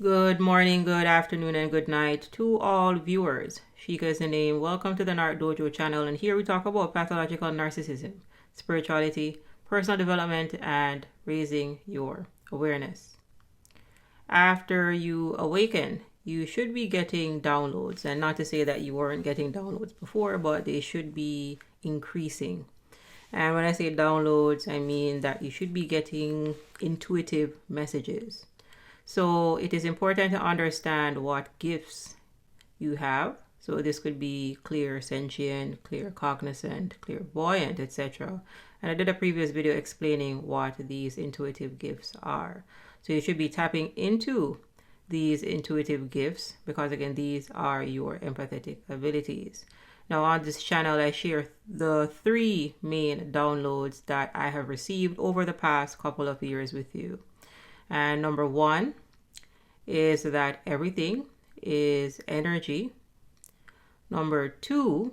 Good morning, good afternoon, and good night to all viewers. Shika is the name. Welcome to the NarcDojo channel, and here we talk about pathological narcissism, spirituality, personal development, and raising your awareness. After you awaken, you should be getting downloads, and not to say that you weren't getting downloads before, but they should be increasing. And when I say downloads, I mean that you should be getting intuitive messages. So it is important to understand what gifts you have. So this could be clear sentient, clear cognizant, clairvoyant, etc. And I did a previous video explaining what these intuitive gifts are. So you should be tapping into these intuitive gifts because again, these are your empathetic abilities. Now on this channel, I share the 3 main downloads that I have received over the past couple of years with you. And number 1 is that everything is energy. Number 2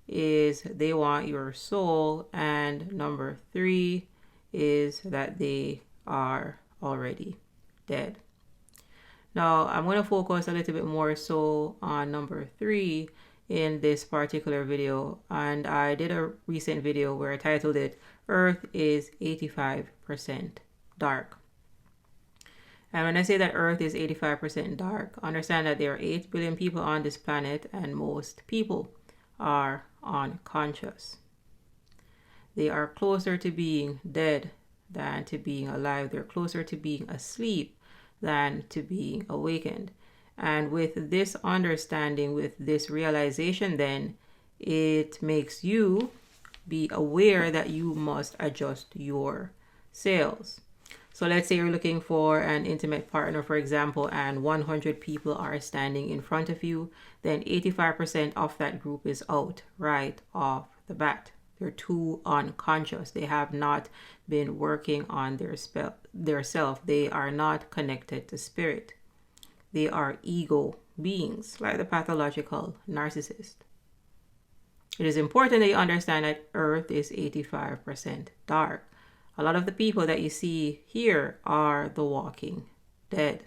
is they want your soul. And number 3 is that they are already dead. Now, I'm going to focus a little bit more so on number 3 in this particular video. And I did a recent video where I titled it, Earth is 85% dark. And when I say that Earth is 85% dark, understand that there are 8 billion people on this planet and most people are unconscious. They are closer to being dead than to being alive. They're closer to being asleep than to being awakened. And with this understanding, with this realization, then it makes you be aware that you must adjust your sails. So let's say you're looking for an intimate partner, for example, and 100 people are standing in front of you, then 85% of that group is out right off the bat. They're too unconscious. They have not been working on their self. They are not connected to spirit. They are ego beings, like the pathological narcissist. It is important that you understand that Earth is 85% dark. A lot of the people that you see here are the walking dead.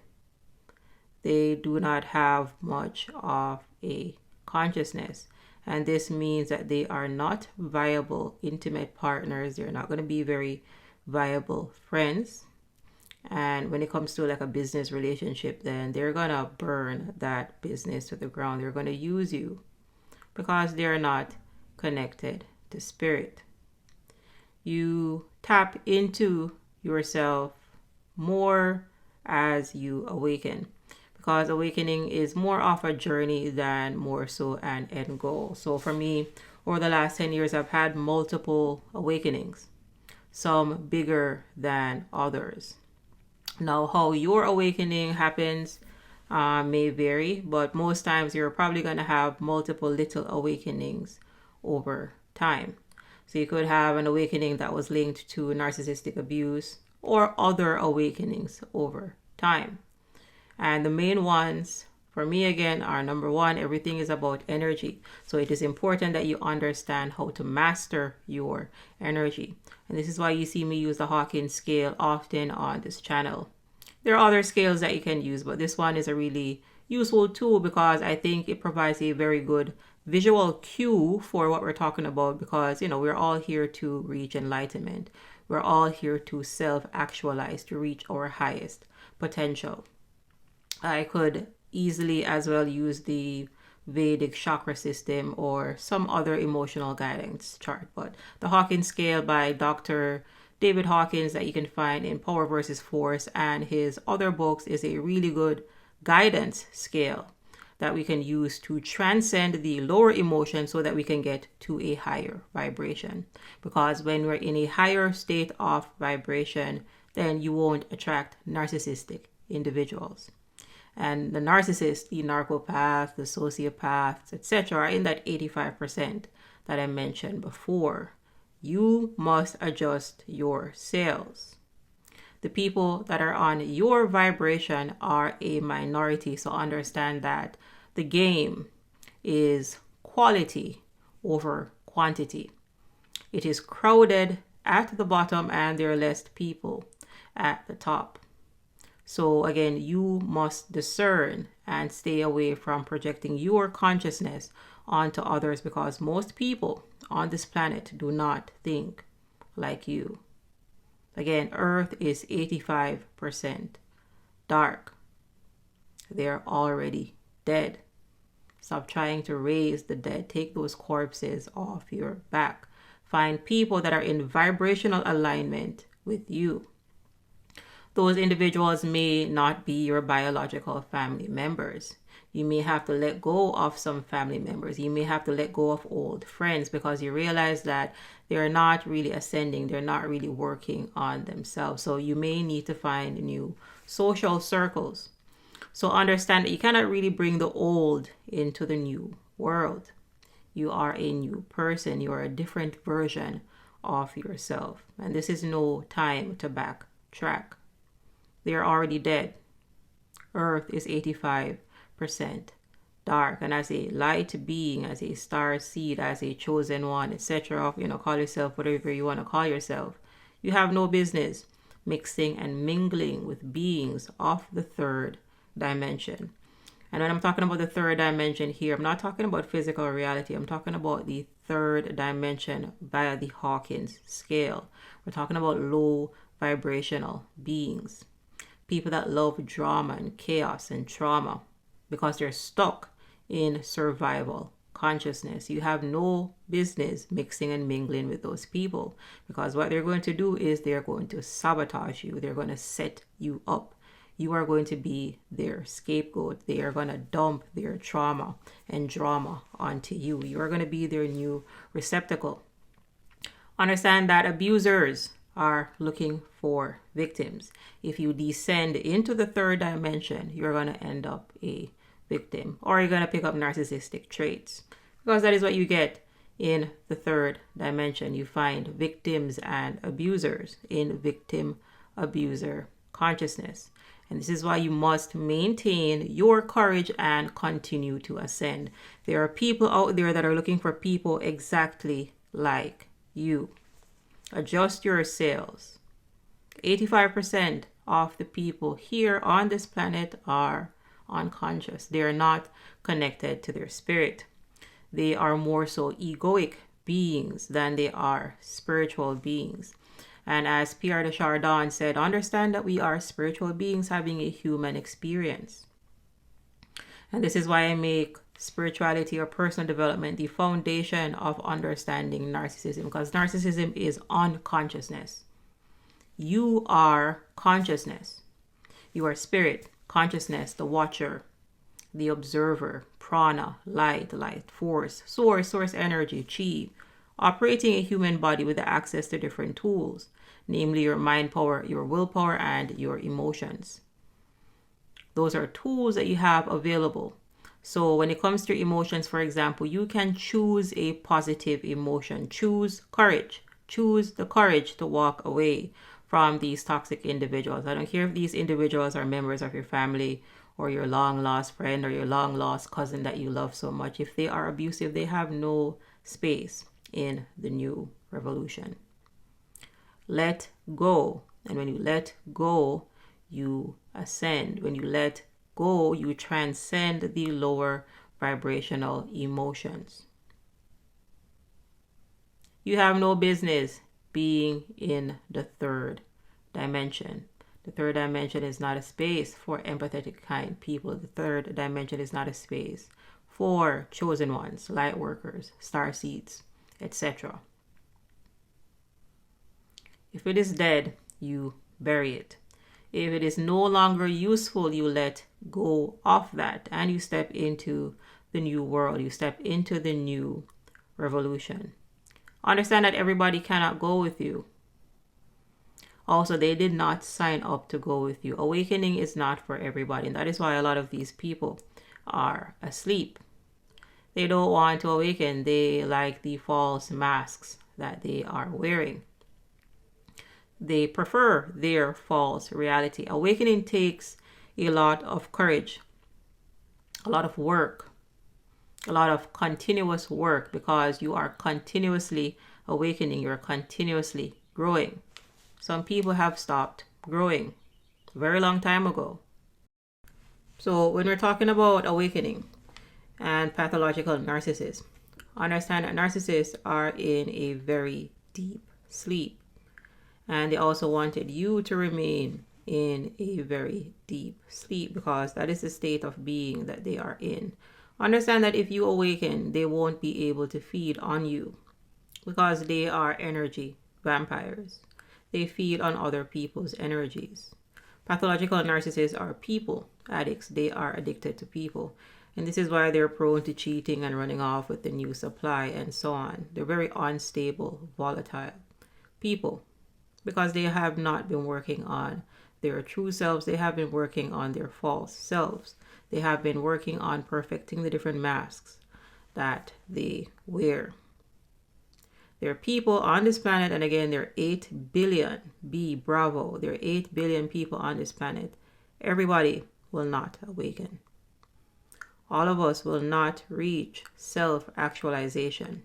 They do not have much of a consciousness. And this means that they are not viable intimate partners. They're not going to be very viable friends. And when it comes to like a business relationship, then they're going to burn that business to the ground. They're going to use you because they're not connected to spirit. You tap into yourself more as you awaken, because awakening is more of a journey than more so an end goal. So for me, over the last 10 years, I've had multiple awakenings, some bigger than others. Now, how your awakening happens may vary, but most times you're probably going to have multiple little awakenings over time. So you could have an awakening that was linked to narcissistic abuse or other awakenings over time. And the main ones for me again are number 1, everything is about energy. So it is important that you understand how to master your energy. And this is why you see me use the Hawkins scale often on this channel. There are other scales that you can use, but this one is a really useful tool because I think it provides a very good visual cue for what we're talking about, because we're all here to reach enlightenment. We're all here to self-actualize, to reach our highest potential. I could easily as well use the Vedic chakra system or some other emotional guidance chart, but the Hawkins scale by Dr. David Hawkins that you can find in Power versus Force and his other books is a really good guidance scale that we can use to transcend the lower emotion so that we can get to a higher vibration. Because when we're in a higher state of vibration, then you won't attract narcissistic individuals. And the narcissist, the narcopath, the sociopaths, etc. are in that 85% that I mentioned before. You must adjust your sails. The people that are on your vibration are a minority. So understand that the game is quality over quantity. It is crowded at the bottom and there are less people at the top. So again, you must discern and stay away from projecting your consciousness onto others, because most people on this planet do not think like you. Again, Earth is 85% dark. They're already dead. Stop trying to raise the dead. Take those corpses off your back. Find people that are in vibrational alignment with you. Those individuals may not be your biological family members. You may have to let go of some family members. You may have to let go of old friends because you realize that they're not really ascending. They're not really working on themselves. So you may need to find new social circles. So understand that you cannot really bring the old into the new world. You are a new person. You are a different version of yourself. And this is no time to backtrack. They are already dead. Earth is 85% dark. And as a light being, as a star seed, as a chosen one, etc., call yourself whatever you want to call yourself, you have no business mixing and mingling with beings of the third dimension. And when I'm talking about the third dimension here, I'm not talking about physical reality. I'm talking about the third dimension via the Hawkins scale. We're talking about low vibrational beings. People that love drama and chaos and trauma because they're stuck in survival consciousness. You have no business mixing and mingling with those people, because what they're going to do is they're going to sabotage you. They're going to set you up. You are going to be their scapegoat. They are going to dump their trauma and drama onto you. You are going to be their new receptacle. Understand that abusers are looking for victims. If you descend into the third dimension, you're going to end up a victim, or you're going to pick up narcissistic traits, because that is what you get in the third dimension. You find victims and abusers in victim abuser consciousness. And this is why you must maintain your courage and continue to ascend. There are people out there that are looking for people exactly like you. Adjust your sails. 85% of the people here on this planet are unconscious. They are not connected to their spirit. They are more so egoic beings than they are spiritual beings. And as Pierre de Chardin said, understand that we are spiritual beings having a human experience. And this is why I make spirituality or personal development the foundation of understanding narcissism, because narcissism is unconsciousness. You are consciousness. You are spirit, consciousness, the watcher, the observer, prana, light, force, source energy, chi, operating a human body with access to different tools, namely your mind power, your willpower, and your emotions. Those are tools that you have available. So when it comes to emotions, for example, you can choose a positive emotion. Choose courage. Choose the courage to walk away from these toxic individuals. I don't care if these individuals are members of your family or your long lost friend or your long lost cousin that you love so much. If they are abusive, they have no space in the new revolution. Let go. And when you let go, you ascend. When you let go, you transcend the lower vibrational emotions. You have no business being in the third dimension. The third dimension is not a space for empathetic, kind people. The third dimension is not a space for chosen ones, light workers, star seeds, etc. If it is dead, you bury it. If it is no longer useful, you let go of that and you step into the new world. You step into the new revolution. Understand that everybody cannot go with you. Also, they did not sign up to go with you. Awakening is not for everybody. And that is why a lot of these people are asleep. They don't want to awaken. They like the false masks that they are wearing. They prefer their false reality. Awakening takes a lot of courage, a lot of work, a lot of continuous work, because you are continuously awakening. You're continuously growing. Some people have stopped growing. very long time ago. So when we're talking about awakening and pathological narcissists, understand that narcissists are in a very deep sleep. And they also wanted you to remain in a very deep sleep because that is the state of being that they are in. Understand that if you awaken, they won't be able to feed on you because they are energy vampires. They feed on other people's energies. Pathological narcissists are people addicts. They are addicted to people. And this is why they're prone to cheating and running off with the new supply and so on. They're very unstable, volatile people because they have not been working on their true selves. They have been working on their false selves. They have been working on perfecting the different masks that they wear. There are people on this planet, and again, there are 8 billion, bravo, there are 8 billion people on this planet. Everybody will not awaken. All of us will not reach self-actualization.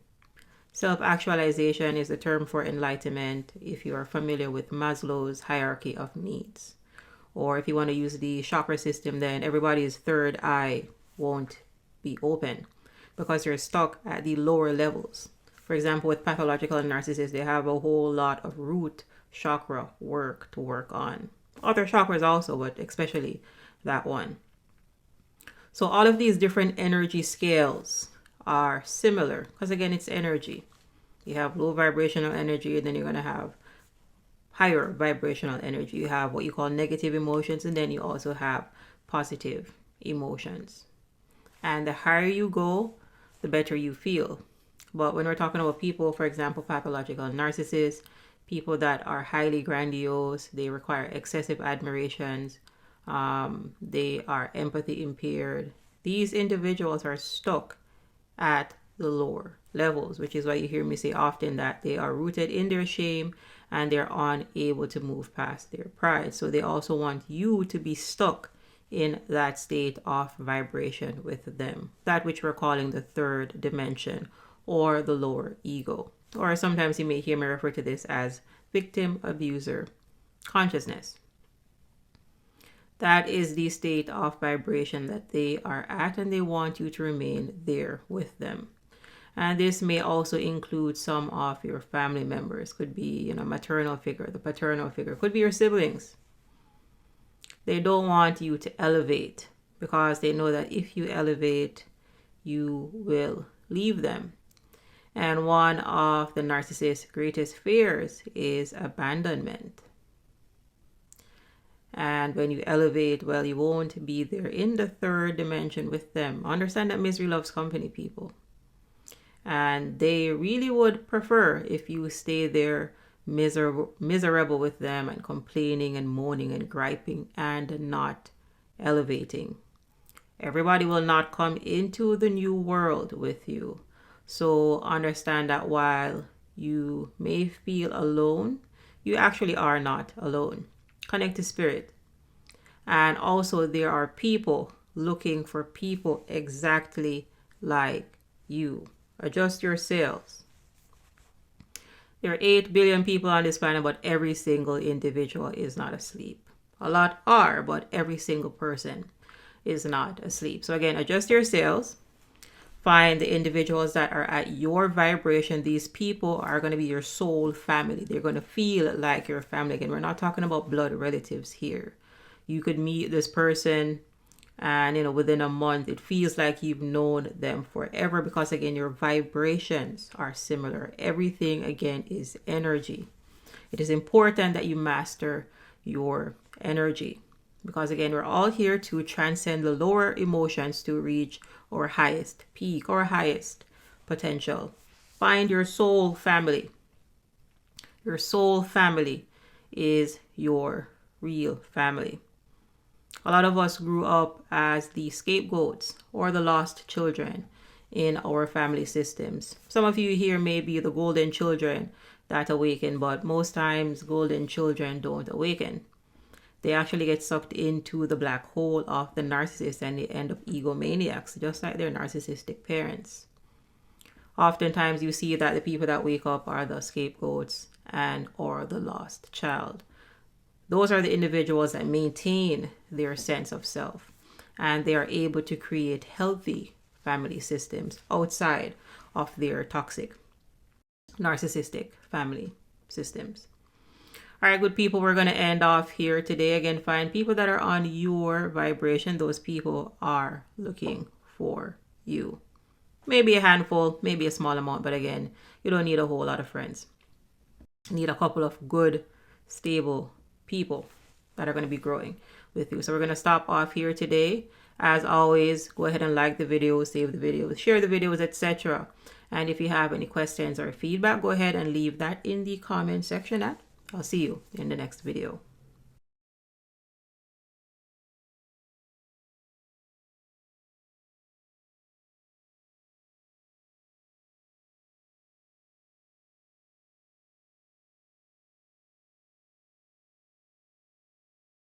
Self-actualization is the term for enlightenment if you are familiar with Maslow's hierarchy of needs. Or if you want to use the chakra system, then everybody's third eye won't be open because you're stuck at the lower levels. For example, with pathological narcissists, they have a whole lot of root chakra work to work on. Other chakras also, but especially that one. So all of these different energy scales are similar because again, it's energy. You have low vibrational energy, and then you're going to have higher vibrational energy. You have what you call negative emotions, and then you also have positive emotions. And the higher you go, the better you feel. But when we're talking about people, for example, pathological narcissists, people that are highly grandiose, they require excessive admirations, they are empathy impaired. These individuals are stuck at the lower levels, which is why you hear me say often that they are rooted in their shame and they're unable to move past their pride. So they also want you to be stuck in that state of vibration with them, that which we're calling the third dimension or the lower ego. Or sometimes you may hear me refer to this as victim abuser consciousness. That is the state of vibration that they are at, and they want you to remain there with them. And this may also include some of your family members. Could be, maternal figure, the paternal figure, could be your siblings. They don't want you to elevate because they know that if you elevate, you will leave them. And one of the narcissist's greatest fears is abandonment. And when you elevate, well, you won't be there in the third dimension with them. Understand that misery loves company, people. And they really would prefer if you stay there miserable with them and complaining and moaning and griping and not elevating. Everybody will not come into the new world with you. So understand that while you may feel alone, you actually are not alone. Connect to spirit. And also there are people looking for people exactly like you. Adjust your sails. There are 8 billion people on this planet, but every single individual is not asleep. A lot are, but every single person is not asleep. So again, adjust your sails. Find the individuals that are at your vibration. These people are going to be your soul family. They're going to feel like your family. Again, we're not talking about blood relatives here. You could meet this person and, within a month, it feels like you've known them forever because, again, your vibrations are similar. Everything, again, is energy. It is important that you master your energy because, again, we're all here to transcend the lower emotions to reach our highest peak or highest potential. Find your soul family. Your soul family is your real family. A lot of us grew up as the scapegoats or the lost children in our family systems. Some of you here may be the golden children that awaken, but most times golden children don't awaken. They actually get sucked into the black hole of the narcissist and they end up egomaniacs, just like their narcissistic parents. Oftentimes you see that the people that wake up are the scapegoats and or the lost child. Those are the individuals that maintain their sense of self, and they are able to create healthy family systems outside of their toxic, narcissistic family systems. All right, good people, we're going to end off here today. Again, find people that are on your vibration. Those people are looking for you. Maybe a handful, maybe a small amount, but again, you don't need a whole lot of friends. You need a couple of good, stable people that are going to be growing with you. So we're going to stop off here today. As always, go ahead and like the video, save the videos, share the videos, etc. And if you have any questions or feedback, go ahead and leave that in the comment section. I'll see you in the next video.